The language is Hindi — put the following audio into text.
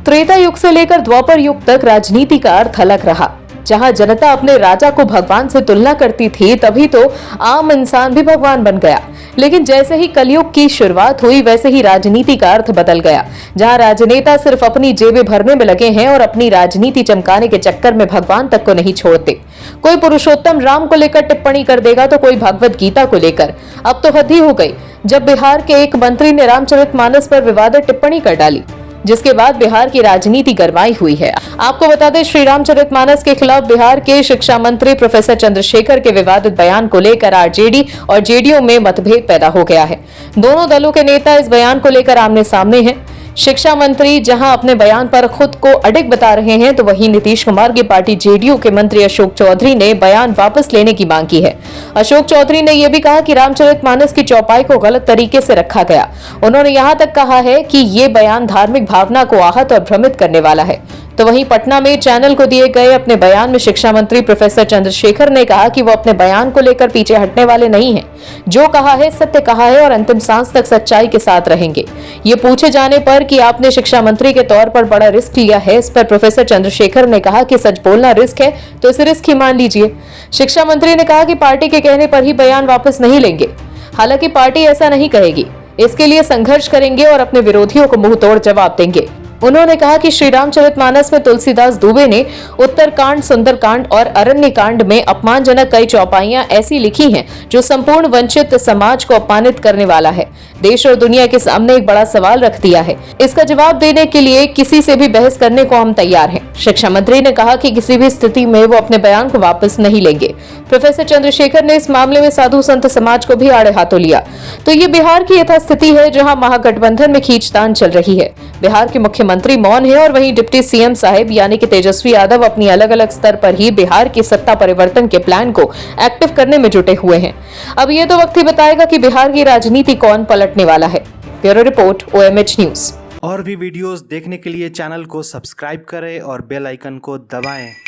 त्रेता युग से लेकर द्वापर युग तक राजनीति का अर्थ अलग रहा। जहां जनता अपने राजा को भगवान से तुलना करती थी, तभी तो आम इंसान भी भगवान बन गया। लेकिन जैसे ही कलयुग की शुरुआत हुई, वैसे ही राजनीति का अर्थ बदल गया। जहां राजनेता सिर्फ अपनी जेबें भरने में लगे हैं और अपनी राजनीति चमकाने के चक्कर में भगवान तक को नहीं छोड़ते। कोई पुरुषोत्तम राम को लेकर टिप्पणी कर देगा तो कोई भगवत गीता को लेकर। अब तो हद ही हो गई जब बिहार के एक मंत्री ने रामचरितमानस पर विवादित टिप्पणी कर डाली, जिसके बाद बिहार की राजनीति गरमाई हुई है। आपको बता दें, श्री रामचरितमानस के खिलाफ बिहार के शिक्षा मंत्री प्रोफेसर चंद्रशेखर के विवादित बयान को लेकर आरजेडी और जेडीयू में मतभेद पैदा हो गया है। दोनों दलों के नेता इस बयान को लेकर आमने सामने हैं। शिक्षा मंत्री जहां अपने बयान पर खुद को अडिग बता रहे हैं, तो वहीं नीतीश कुमार की पार्टी जेडीयू के मंत्री अशोक चौधरी ने बयान वापस लेने की मांग की है। अशोक चौधरी ने यह भी कहा कि रामचरितमानस की चौपाई को गलत तरीके से रखा गया। उन्होंने यहां तक कहा है कि ये बयान धार्मिक भावना को आहत और भ्रमित करने वाला है। तो वहीं पटना में चैनल को दिए गए अपने बयान में शिक्षा मंत्री प्रोफेसर चंद्रशेखर ने कहा कि वो अपने बयान को लेकर पीछे हटने वाले नहीं हैं। जो कहा है सत्य कहा है और अंतिम सांस तक सच्चाई के साथ रहेंगे। ये पूछे जाने पर कि आपने शिक्षा मंत्री के तौर पर बड़ा रिस्क लिया है, इस पर प्रोफेसर चंद्रशेखर ने कहा कि सच बोलना रिस्क है तो इसे रिस्क ही मान लीजिए। शिक्षा मंत्री ने कहा कि पार्टी के कहने पर ही बयान वापस नहीं लेंगे। हालांकि पार्टी ऐसा नहीं कहेगी, इसके लिए संघर्ष करेंगे और अपने विरोधियों को मुंह तोड़ जवाब देंगे। उन्होंने कहा कि श्री रामचरितमानस में तुलसीदास दुबे ने उत्तरकांड, सुंदरकांड और अरण्यकांड में अपमानजनक कई चौपाइयां ऐसी लिखी हैं जो संपूर्ण वंचित समाज को अपमानित करने वाला है। देश और दुनिया के सामने एक बड़ा सवाल रख दिया है। इसका जवाब देने के लिए किसी से भी बहस करने को हम तैयार हैं। शिक्षा मंत्री ने कहा कि किसी भी स्थिति में वो अपने बयान को वापस नहीं लेंगे। प्रोफेसर चंद्रशेखर ने इस मामले में साधु संत समाज को भी आड़े हाथों लिया। तो ये बिहार की यथास्थिति है जहां महागठबंधन में खींचतान चल रही है। बिहार के मुख्यमंत्री मौन है और वहीं डिप्टी सीएम साहिब यानी कि तेजस्वी यादव अपनी अलग अलग स्तर पर ही बिहार की सत्ता परिवर्तन के प्लान को एक्टिव करने में जुटे हुए हैं। अब ये तो वक्त ही बताएगा कि बिहार की राजनीति कौन पलटने वाला है। Bureau report, OMH news. और भी वीडियोस देखने के लिए चैनल को सब्सक्राइब करें और बेल आइकन को दबाएं।